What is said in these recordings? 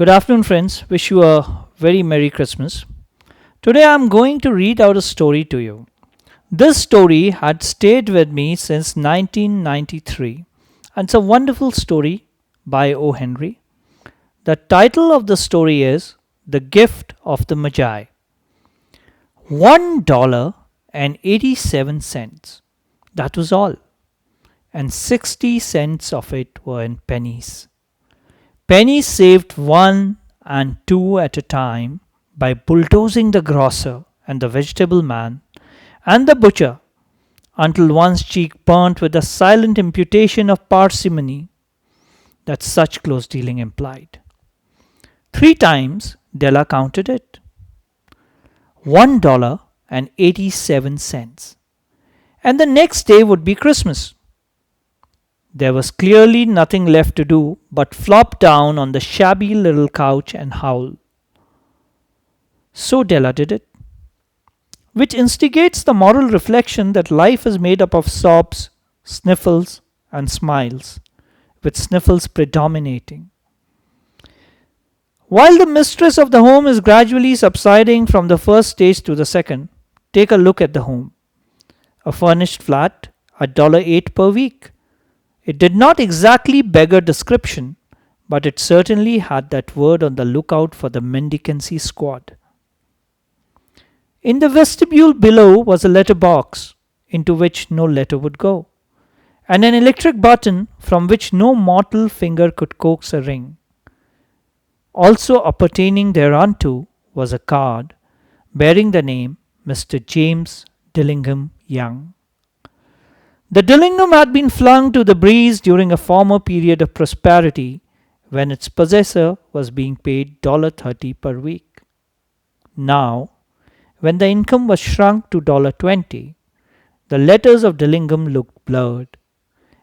Good afternoon, friends. Wish you a very Merry Christmas. Today I'm going to read out a story to you. This story had stayed with me since 1993, and it's a wonderful story by O. Henry. The title of the story is The Gift of the Magi. $1.87. That was all, and 60 cents of it were in pennies. Pennies saved one and two at a time by bulldozing the grocer and the vegetable man and the butcher until one's cheek burnt with the silent imputation of parsimony that such close dealing implied. 3 times Della counted it. $1.87. And the next day would be Christmas. There was clearly nothing left to do but flop down on the shabby little couch and howl. So Della did it, which instigates the moral reflection that life is made up of sobs, sniffles, and smiles, with sniffles predominating. While the mistress of the home is gradually subsiding from the first stage to the second, take a look at the home. A furnished flat, $1.08 per week. It did not exactly beggar description, but it certainly had that word on the lookout for the mendicancy squad. In the vestibule below was a letter box, into which no letter would go, and an electric button from which no mortal finger could coax a ring. Also appertaining thereunto was a card bearing the name Mr. James Dillingham Young. The Dillingham had been flung to the breeze during a former period of prosperity when its possessor was being paid $1.30 per week. Now, when the income was shrunk to $1.20, the letters of Dillingham looked blurred,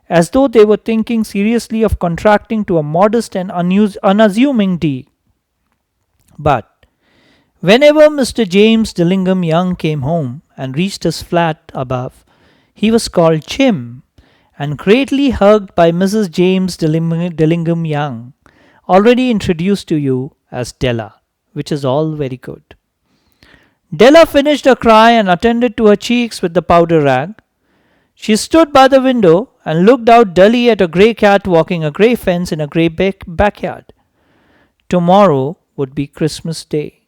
as though they were thinking seriously of contracting to a modest and unassuming D. But whenever Mr. James Dillingham Young came home and reached his flat above, he was called Jim and greatly hugged by Mrs. James Dillingham Young, already introduced to you as Della, which is all very good. Della finished her cry and attended to her cheeks with the powder rag. She stood by the window and looked out dully at a grey cat walking a grey fence in a grey backyard. Tomorrow would be Christmas Day,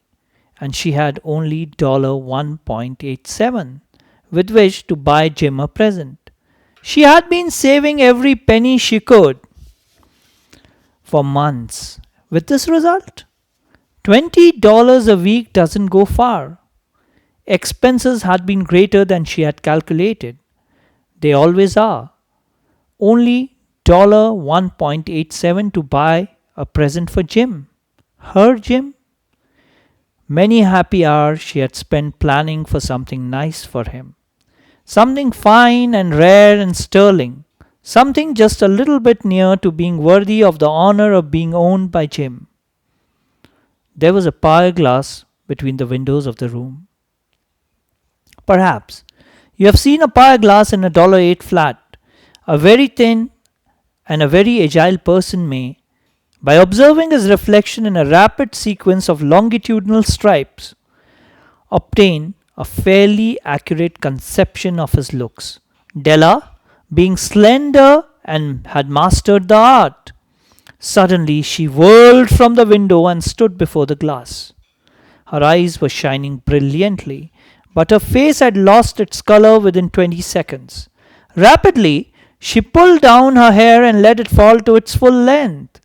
and she had only $1.87 with which to buy Jim a present. She had been saving every penny she could for months. With this result, $20 a week doesn't go far. Expenses had been greater than she had calculated. They always are. Only $1.87 to buy a present for Jim. Her Jim? Many happy hours she had spent planning for something nice for him. Something fine and rare and sterling. Something just a little bit near to being worthy of the honor of being owned by Jim. There was a pier glass between the windows of the room. Perhaps you have seen a pier glass in a $1.08 flat. A very thin and a very agile person may, by observing his reflection in a rapid sequence of longitudinal stripes, obtain a fairly accurate conception of his looks. Della, being slender and had mastered the art, suddenly she whirled from the window and stood before the glass. Her eyes were shining brilliantly, but her face had lost its color within 20 seconds. Rapidly, she pulled down her hair and let it fall to its full length.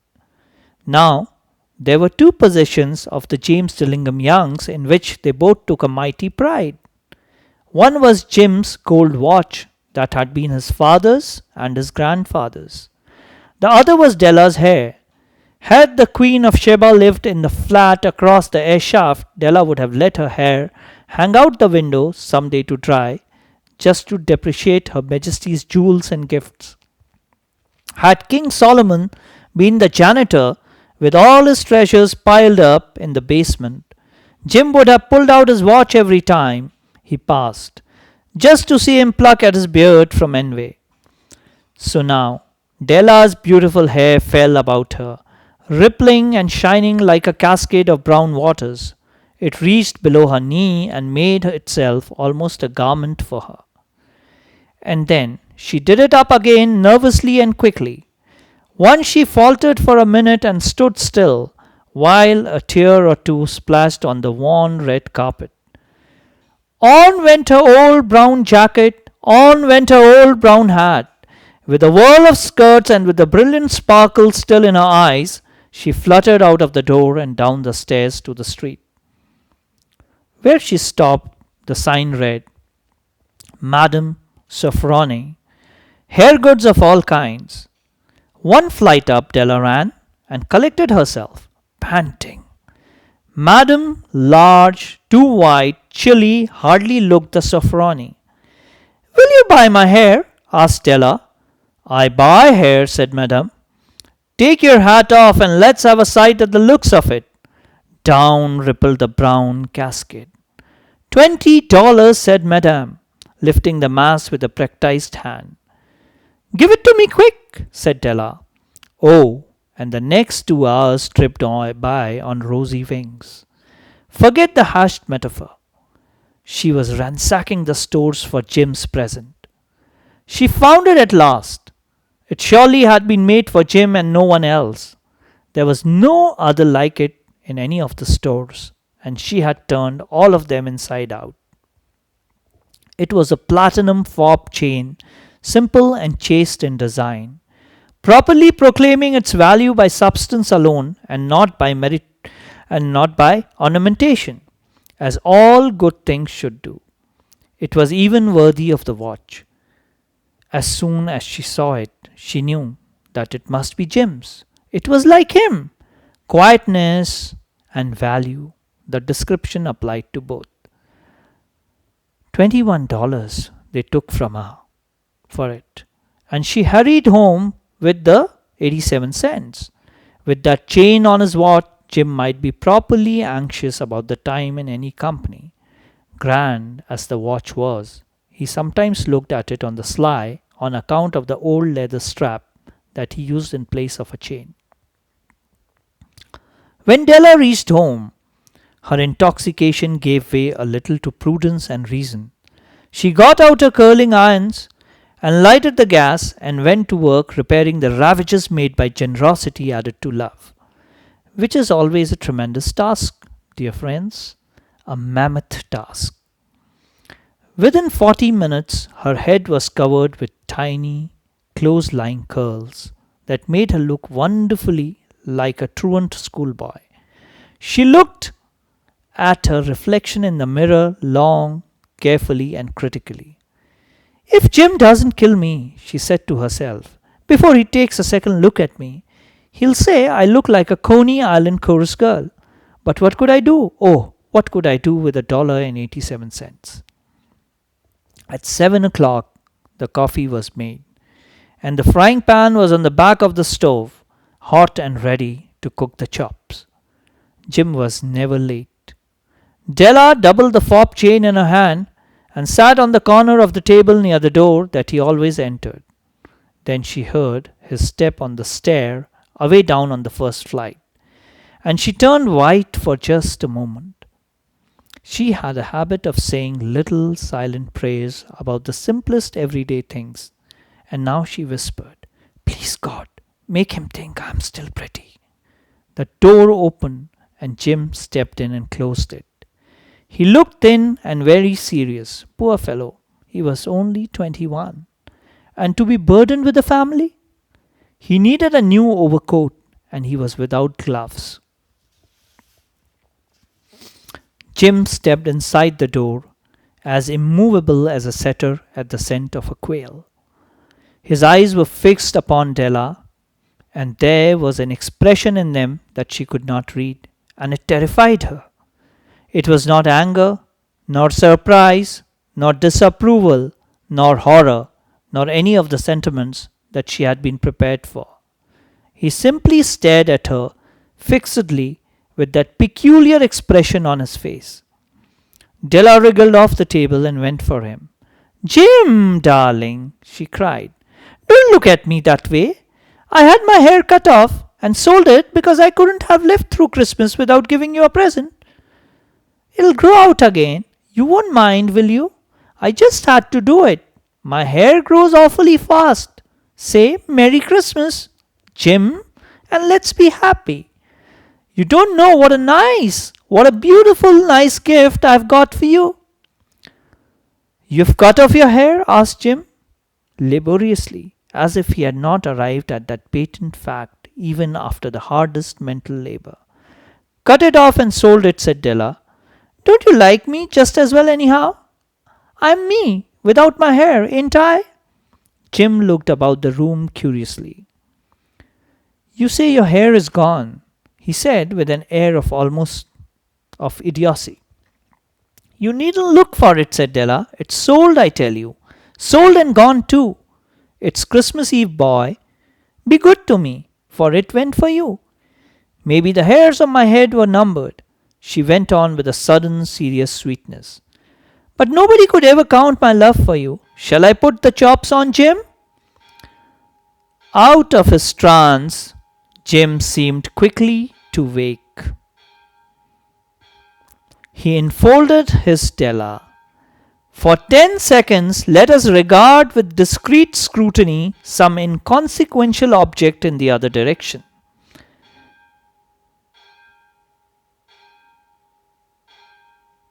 Now, there were two possessions of the James Dillingham Youngs in which they both took a mighty pride. One was Jim's gold watch that had been his father's and his grandfather's. The other was Della's hair. Had the Queen of Sheba lived in the flat across the air shaft, Della would have let her hair hang out the window some day to dry, just to depreciate Her Majesty's jewels and gifts. Had King Solomon been the janitor, with all his treasures piled up in the basement, Jim would have pulled out his watch every time he passed, just to see him pluck at his beard from envy. So now, Della's beautiful hair fell about her, rippling and shining like a cascade of brown waters. It reached below her knee and made itself almost a garment for her. And then she did it up again nervously and quickly. Once she faltered for a minute and stood still, while a tear or two splashed on the worn red carpet. On went her old brown jacket, on went her old brown hat. With a whirl of skirts and with the brilliant sparkle still in her eyes, she fluttered out of the door and down the stairs to the street. Where she stopped, the sign read, Madame Sofronie, hair goods of all kinds. One flight up Della ran and collected herself, panting. Madame, large, too white, chilly, hardly looked the Sofronie. Will you buy my hair? Asked Della. I buy hair, said Madame. Take your hat off and let's have a sight at the looks of it. Down rippled the brown cascade. $20, said Madame, lifting the mass with a practised hand. Give it to me quick, said Della. Oh, and the next 2 hours tripped by on rosy wings. Forget the hashed metaphor. She was ransacking the stores for Jim's present. She found it at last. It surely had been made for Jim and no one else. There was no other like it in any of the stores, and she had turned all of them inside out. It was a platinum fob chain, simple and chaste in design, properly proclaiming its value by substance alone and not by merit and not by ornamentation, as all good things should do. It was even worthy of the watch. As soon as she saw it, she knew that it must be Jim's. It was like him. Quietness and value. The description applied to both. $21 they took from her for it, and she hurried home with the 87 cents. With that chain on his watch, Jim might be properly anxious about the time in any company. Grand as the watch was, he sometimes looked at it on the sly on account of the old leather strap that he used in place of a chain. When Della reached home, her intoxication gave way a little to prudence and reason. She got out her curling irons and lighted the gas and went to work repairing the ravages made by generosity added to love, which is always a tremendous task, dear friends, a mammoth task. Within 40 minutes, her head was covered with tiny, close-lying curls that made her look wonderfully like a truant schoolboy. She looked at her reflection in the mirror long, carefully, and critically. If Jim doesn't kill me, she said to herself, before he takes a second look at me, he'll say I look like a Coney Island chorus girl. But what could I do? Oh, what could I do with $1.87? At 7 o'clock, the coffee was made, and the frying pan was on the back of the stove, hot and ready to cook the chops. Jim was never late. Della doubled the fob chain in her hand and sat on the corner of the table near the door that he always entered. Then she heard his step on the stair away down on the first flight, and she turned white for just a moment. She had a habit of saying little silent prayers about the simplest everyday things, and now she whispered, Please God, make him think I'm still pretty. The door opened and Jim stepped in and closed it. He looked thin and very serious. Poor fellow, he was only 21. And to be burdened with a family? He needed a new overcoat and he was without gloves. Jim stepped inside the door, as immovable as a setter at the scent of a quail. His eyes were fixed upon Della, and there was an expression in them that she could not read, and it terrified her. It was not anger, nor surprise, nor disapproval, nor horror, nor any of the sentiments that she had been prepared for. He simply stared at her fixedly with that peculiar expression on his face. Della wriggled off the table and went for him. Jim, darling, she cried, don't look at me that way. I had my hair cut off and sold it because I couldn't have lived through Christmas without giving you a present. It'll grow out again. You won't mind, will you? I just had to do it. My hair grows awfully fast. Say Merry Christmas, Jim, and let's be happy. You don't know what a beautiful, nice gift I've got for you. You've cut off your hair? Asked Jim, laboriously, as if he had not arrived at that patent fact even after the hardest mental labor. Cut it off and sold it, said Della. Don't you like me just as well anyhow? I'm me, without my hair, ain't I? Jim looked about the room curiously. You say your hair is gone, he said with an air of almost of idiocy. You needn't look for it, said Della. It's sold, I tell you. Sold and gone too. It's Christmas Eve, boy. Be good to me, for it went for you. Maybe the hairs on my head were numbered, she went on with a sudden serious sweetness. But nobody could ever count my love for you. Shall I put the chops on, Jim? Out of his trance, Jim seemed quickly to wake. He enfolded his Della. For 10 seconds, let us regard with discreet scrutiny some inconsequential object in the other direction.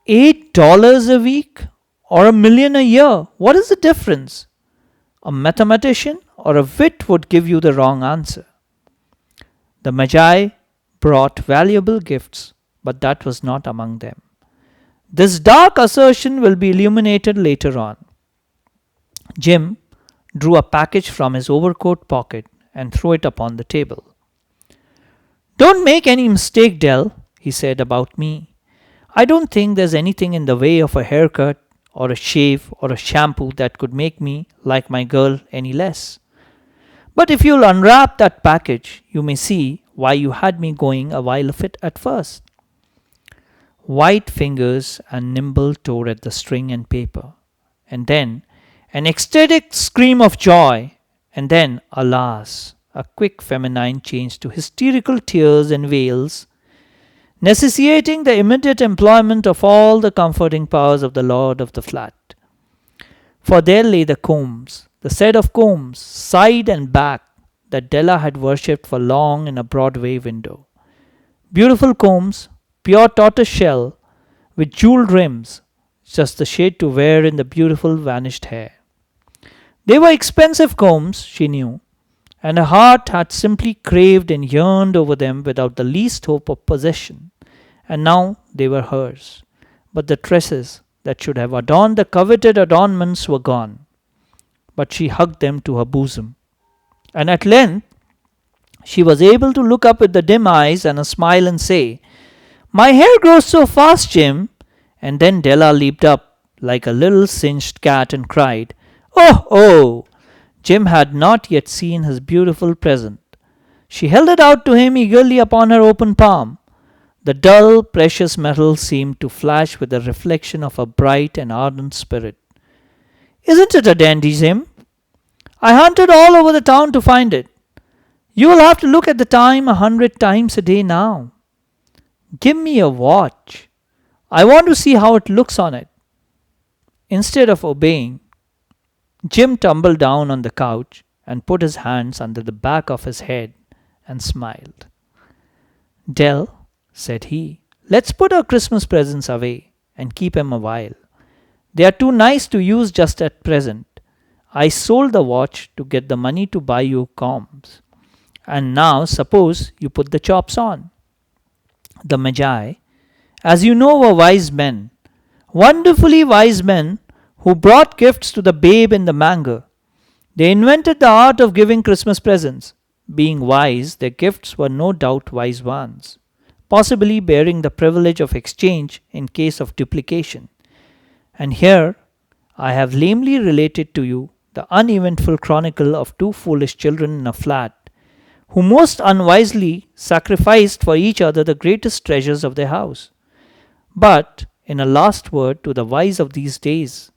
$8 a week or $1,000,000 a year? What is the difference? A mathematician or a wit would give you the wrong answer. The Magi brought valuable gifts, but that was not among them. This dark assertion will be illuminated later on. Jim drew a package from his overcoat pocket and threw it upon the table. Don't make any mistake, Dell, he said, about me. I don't think there's anything in the way of a haircut or a shave or a shampoo that could make me like my girl any less. But if you'll unwrap that package, you may see why you had me going a while of it at first. White fingers and nimble tore at the string and paper, and then an ecstatic scream of joy, and then, alas, a quick feminine change to hysterical tears and wails, necessitating the immediate employment of all the comforting powers of the lord of the flat. For there lay the combs, the set of combs, side and back, that Della had worshipped for long in a Broadway window. Beautiful combs, pure tortoise shell, with jeweled rims, just the shade to wear in the beautiful vanished hair. They were expensive combs, she knew, and her heart had simply craved and yearned over them without the least hope of possession. And now they were hers. But the tresses that should have adorned the coveted adornments were gone. But she hugged them to her bosom. And at length she was able to look up with the dim eyes and a smile and say, My hair grows so fast, Jim. And then Della leaped up like a little singed cat and cried, Oh, oh! Jim had not yet seen his beautiful present. She held it out to him eagerly upon her open palm. The dull, precious metal seemed to flash with the reflection of a bright and ardent spirit. Isn't it a dandy, Jim? I hunted all over the town to find it. You will have to look at the time 100 times a day now. Give me a watch. I want to see how it looks on it. Instead of obeying, Jim tumbled down on the couch and put his hands under the back of his head and smiled. Dell, said he, let's put our Christmas presents away and keep 'em a while. They are too nice to use just at present. I sold the watch to get the money to buy you combs. And now suppose you put the chops on. The Magi, as you know, were wise men, wonderfully wise men who brought gifts to the babe in the manger. They invented the art of giving Christmas presents. Being wise, their gifts were no doubt wise ones, possibly bearing the privilege of exchange in case of duplication. And here I have lamely related to you the uneventful chronicle of two foolish children in a flat, who most unwisely sacrificed for each other the greatest treasures of their house. But, in a last word to the wise of these days,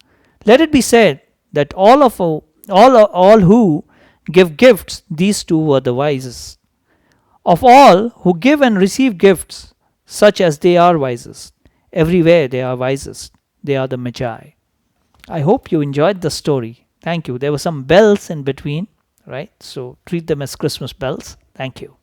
let it be said that all who give gifts, these two were the wisest. Of all who give and receive gifts, such as they are wisest. Everywhere they are wisest. They are the Magi. I hope you enjoyed the story. Thank you. There were some bells in between, right? So treat them as Christmas bells. Thank you.